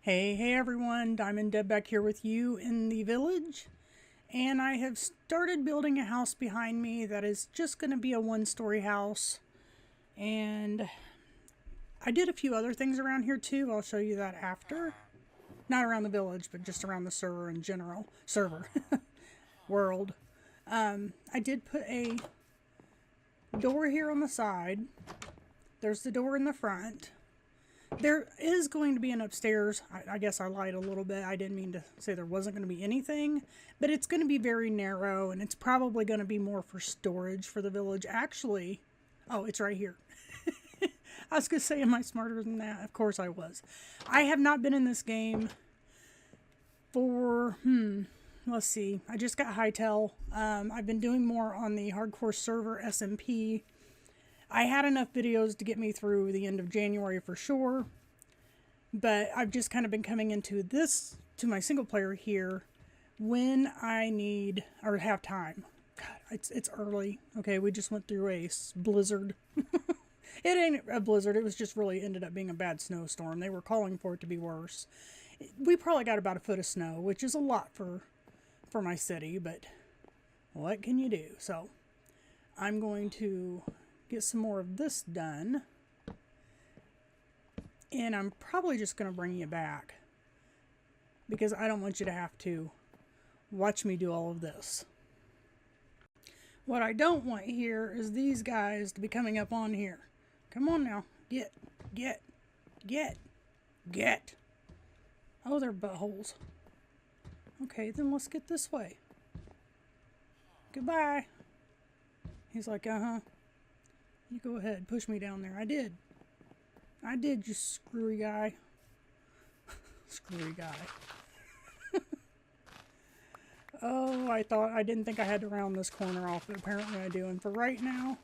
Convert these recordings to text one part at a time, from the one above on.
Hey everyone, Diamond Deb back here with you in the village, and I have started building a house behind me that is just going to be a one-story house, and I did a few other things around here too. I'll show you that after. Not around the village, but just around the server in general. World. I did put a door here on the side. There's the door in the front. There is going to be an upstairs. I guess I lied a little bit. I didn't mean to say there wasn't going to be anything, but it's going to be very narrow, and it's probably going to be more for storage for the village. Actually, oh, it's right here. I was going to say, am I smarter than that? Of course I was. I have not been in this game for, let's see. I just got Hightail. I've been doing more on the hardcore server SMP. I had enough videos to get me through the end of January for sure, but I've just kind of been coming into this, to my single player here, when I need, or have time. God, it's early. Okay, we just went through a blizzard. It ain't a blizzard, it was just really ended up being a bad snowstorm. They were calling for it to be worse. We probably got about a foot of snow, which is a lot for my city, but what can you do? So, I'm going to get some more of this done, and I'm probably just going to bring you back because I don't want you to have to watch me do all of this. What I don't want here is these guys to be coming up on here. Come on now, get. Oh, they're buttholes. Okay, then let's get this way. Goodbye. He's like, uh-huh. You go ahead, push me down there. I did, you screwy guy. Screwy guy. Oh, I didn't think I had to round this corner off, but apparently I do. And for right now,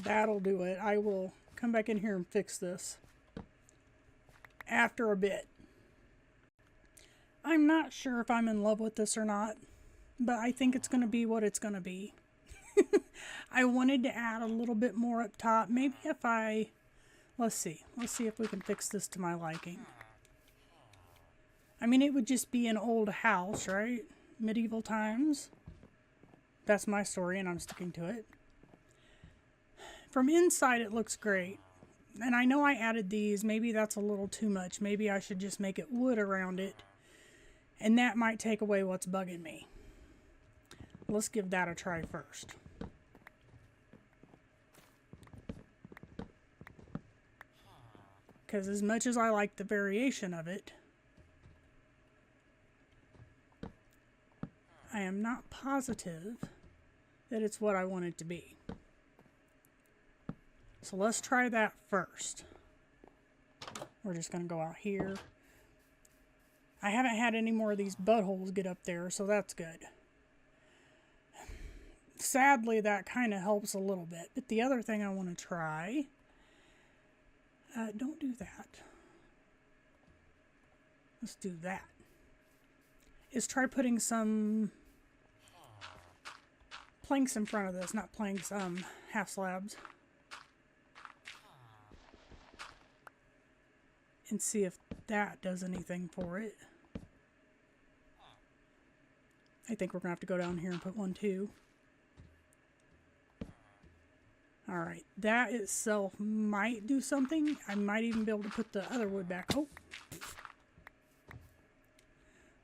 that'll do it. I will come back in here and fix this after a bit. I'm not sure if I'm in love with this or not, but I think it's going to be what it's going to be. I wanted to add a little bit more up top. Maybe if let's see if we can fix this to my liking. I mean, it would just be an old house, right? Medieval times. That's my story, and I'm sticking to it. From inside, it looks great. And I know I added these. Maybe that's a little too much. Maybe I should just make it wood around it. And that might take away what's bugging me. Let's give that a try first. Because as much as I like the variation of it, I am not positive that it's what I want it to be. So let's try that first. We're just going to go out here. I haven't had any more of these buttholes get up there, so that's good. Sadly, that kind of helps a little bit. But the other thing I want to try... don't do that. Let's do that. Is try putting some planks in front of this. Not planks, half slabs. And see if that does anything for it. I think we're going to have to go down here and put one too. Alright, that itself might do something. I might even be able to put the other wood back. Oh!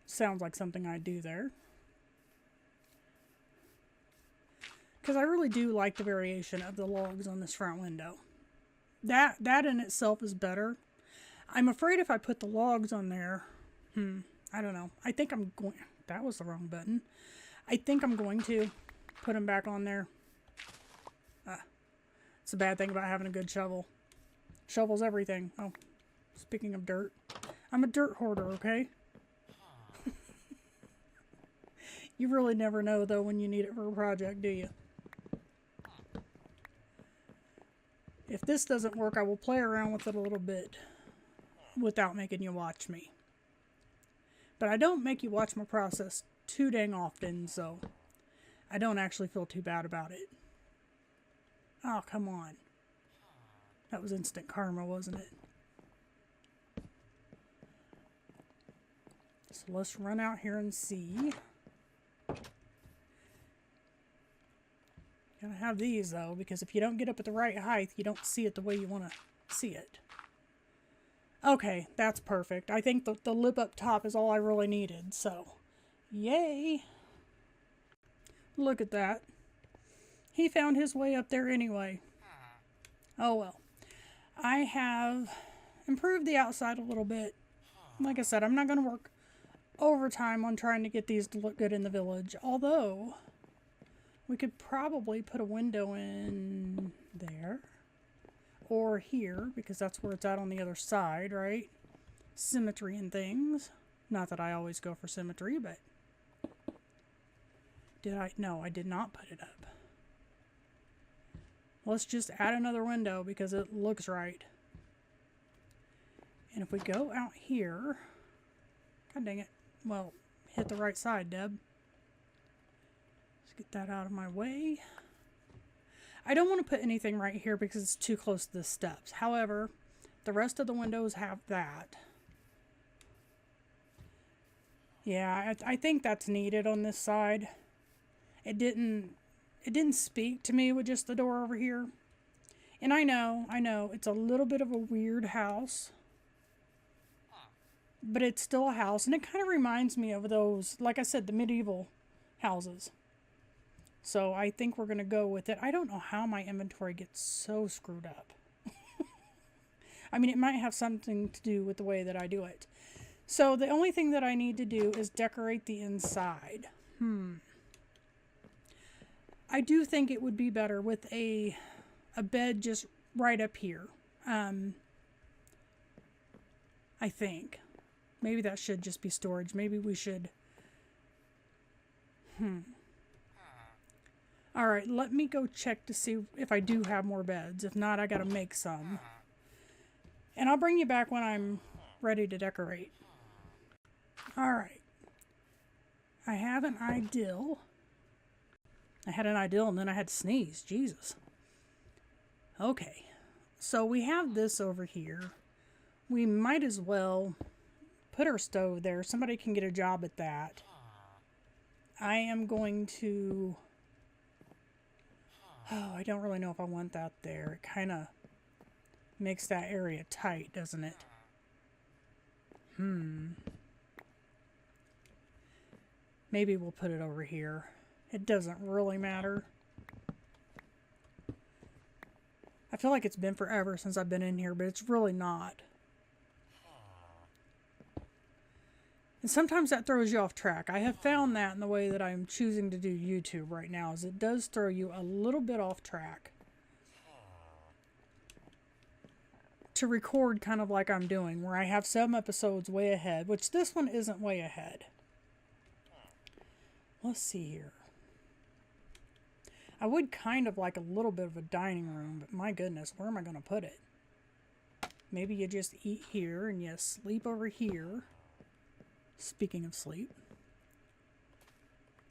Sounds like something I'd do there. Because I really do like the variation of the logs on this front window. That in itself is better. I'm afraid if I put the logs on there, I don't know. I think I'm going... That was the wrong button. I think I'm going to put them back on there. It's a bad thing about having a good shovel. Shovels everything. Oh, speaking of dirt. I'm a dirt hoarder, okay? You really never know, though, when you need it for a project, do you? If this doesn't work, I will play around with it a little bit without making you watch me. But I don't make you watch my process too dang often, so I don't actually feel too bad about it. Oh, come on. That was instant karma, wasn't it? So let's run out here and see. Gotta have these though, because if you don't get up at the right height, you don't see it the way you want to see it. Okay, that's perfect. I think the lip up top is all I really needed, so yay! Look at that. He found his way up there anyway. Oh well. I have improved the outside a little bit. Like I said, I'm not going to work overtime on trying to get these to look good in the village, although we could probably put a window in there. Or here, because that's where it's at on the other side, right? Symmetry and things. Not that I always go for symmetry, but... Did I? No, I did not put it up. Let's just add another window because it looks right. And if we go out here... God dang it. Well, hit the right side, Deb. Let's get that out of my way. I don't want to put anything right here because it's too close to the steps. However, the rest of the windows have that. Yeah, I think that's needed on this side. It didn't speak to me with just the door over here. And I know, it's a little bit of a weird house. But it's still a house, and it kind of reminds me of those, like I said, the medieval houses. So I think we're going to go with it. I don't know how my inventory gets so screwed up. I mean, it might have something to do with the way that I do it. So the only thing that I need to do is decorate the inside. I do think it would be better with a bed just right up here. I think. Maybe that should just be storage. Maybe we should... Alright, let me go check to see if I do have more beds. If not, I gotta make some. And I'll bring you back when I'm ready to decorate. Alright. I have an ideal. I had an ideal and then I had to sneeze. Jesus. Okay. So we have this over here. We might as well put our stove there. Somebody can get a job at that. I am going to... Oh, I don't really know if I want that there. It kind of makes that area tight, doesn't it? Maybe we'll put it over here. It doesn't really matter. I feel like it's been forever since I've been in here, but it's really not. And sometimes that throws you off track. I have found that in the way that I'm choosing to do YouTube right now, is it does throw you a little bit off track. To record kind of like I'm doing, where I have some episodes way ahead, which this one isn't way ahead. Let's see here. I would kind of like a little bit of a dining room, but my goodness, where am I going to put it? Maybe you just eat here and you sleep over here. Speaking of sleep.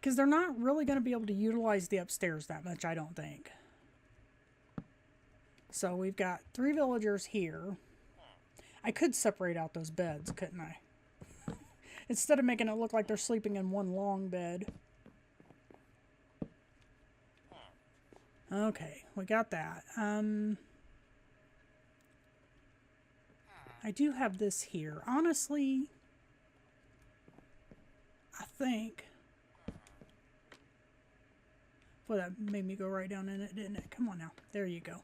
Because they're not really going to be able to utilize the upstairs that much, I don't think. So we've got 3 villagers here. I could separate out those beds, couldn't I? Instead of making it look like they're sleeping in one long bed. Okay, we got that. I do have this here. Honestly... I think. Well, that made me go right down in it, didn't it? Come on now. There you go.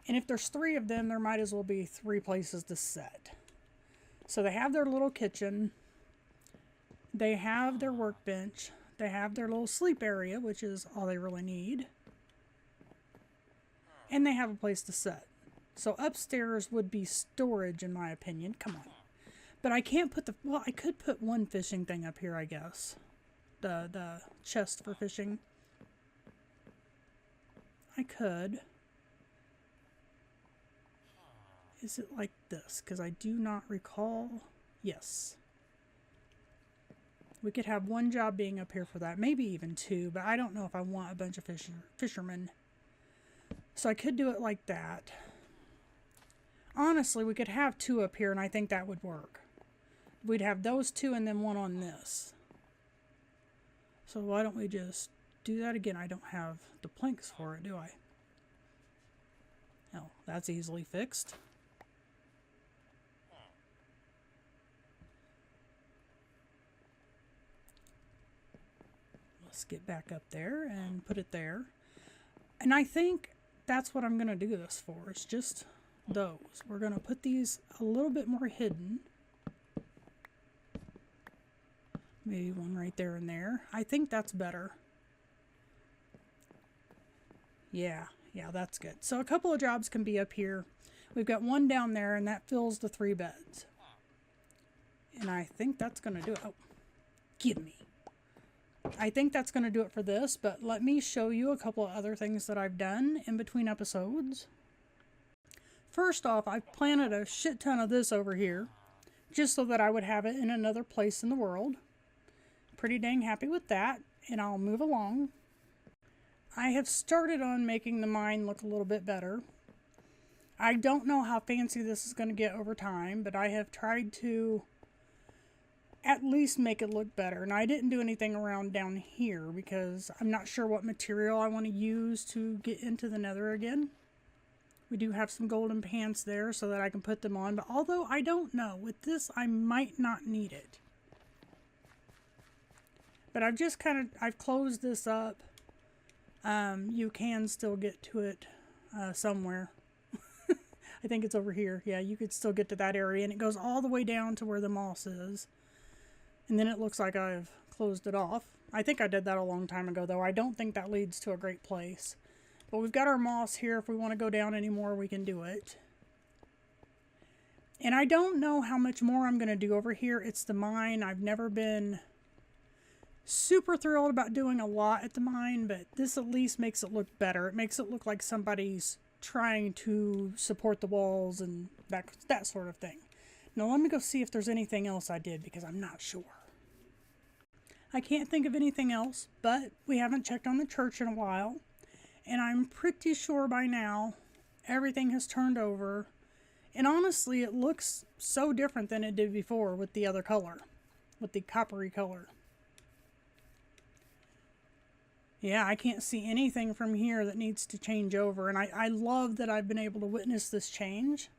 And if there's 3 of them, there might as well be 3 places to set. So they have their little kitchen. They have their workbench. They have their little sleep area, which is all they really need. And they have a place to set. So upstairs would be storage, in my opinion. Come on. But I can't put the... Well, I could put one fishing thing up here, I guess. The chest for fishing. I could. Is it like this? Because I do not recall. Yes. We could have one job being up here for that. Maybe even 2. But I don't know if I want a bunch of fishermen. So I could do it like that. Honestly, we could have 2 up here and I think that would work. we'd have those two and then one on this. So why don't we just do that again? I don't have the planks for it, do I? Oh, that's easily fixed. Let's get back up there and put it there. And I think that's what I'm going to do this for. It's just those. We're going to put these a little bit more hidden. Maybe one right there and there. I think that's better. Yeah, that's good. So a couple of jobs can be up here. We've got one down there, and that fills the 3 beds. And I think that's going to do it. Oh, give me. I think that's going to do it for this, but let me show you a couple of other things that I've done in between episodes. First off, I've planted a shit ton of this over here, just so that I would have it in another place in the world. Pretty dang happy with that, and I'll move along. I have started on making the mine look a little bit better. I don't know how fancy this is going to get over time, but I have tried to at least make it look better. And I didn't do anything around down here because I'm not sure what material I want to use to get into the nether again. We do have some golden pants there so that I can put them on, but although I don't know, with this I might not need it. But I've closed this up. You can still get to it somewhere. I think it's over here. Yeah, you could still get to that area, and it goes all the way down to where the moss is. And then it looks like I've closed it off. I think I did that a long time ago, though. I don't think that leads to a great place. But we've got our moss here. If we want to go down anymore, we can do it. And I don't know how much more I'm going to do over here. It's the mine. I've never been super thrilled about doing a lot at the mine, but this at least makes it look better. It makes it look like somebody's trying to support the walls and that sort of thing. Now let me go see if there's anything else I did, because I'm not sure. I can't think of anything else, but we haven't checked on the church in a while, and I'm pretty sure by now everything has turned over, and honestly it looks so different than it did before with the other color, with the coppery color. Yeah, I can't see anything from here that needs to change over, and I love that I've been able to witness this change.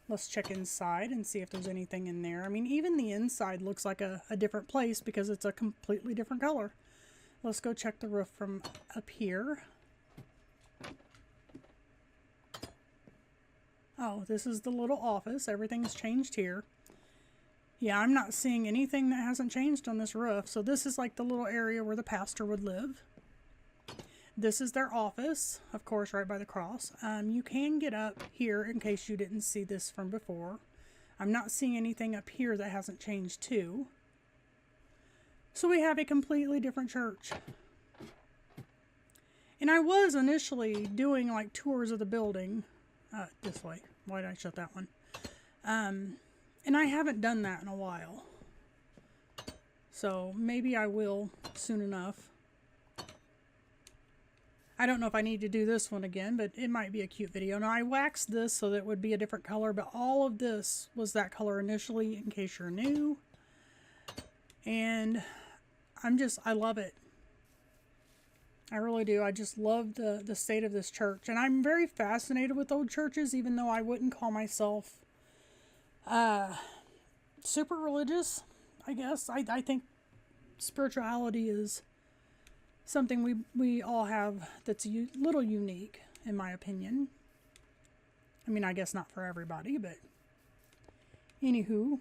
Let's check inside and see if there's anything in there. I mean, even the inside looks like a different place because it's a completely different color. Let's go check the roof from up here. Oh, this is the little office. Everything's changed here. Yeah, I'm not seeing anything that hasn't changed on this roof. So this is like the little area where the pastor would live. This is their office, of course, right by the cross. You can get up here in case you didn't see this from before. I'm not seeing anything up here that hasn't changed too. So we have a completely different church. And I was initially doing like tours of the building. This way. Why did I shut that one? And I haven't done that in a while. So maybe I will soon enough. I don't know if I need to do this one again, but it might be a cute video. Now I waxed this so that it would be a different color, but all of this was that color initially, in case you're new. And I love it. I really do. I just love the state of this church. And I'm very fascinated with old churches, even though I wouldn't call myself super religious, I guess. I think spirituality is something we all have that's a little unique, in my opinion. I mean, I guess not for everybody, but anywho,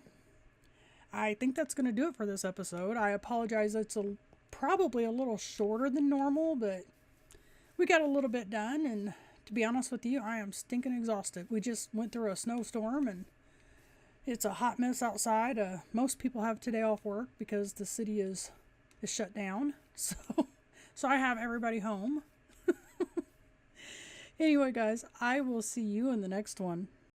I think that's going to do it for this episode. I apologize, it's probably a little shorter than normal, but we got a little bit done, and to be honest with you, I am stinking exhausted. We just went through a snowstorm, and it's a hot mess outside. Most people have today off work because the city is shut down, so I have everybody home. Anyway, guys, I will see you in the next one.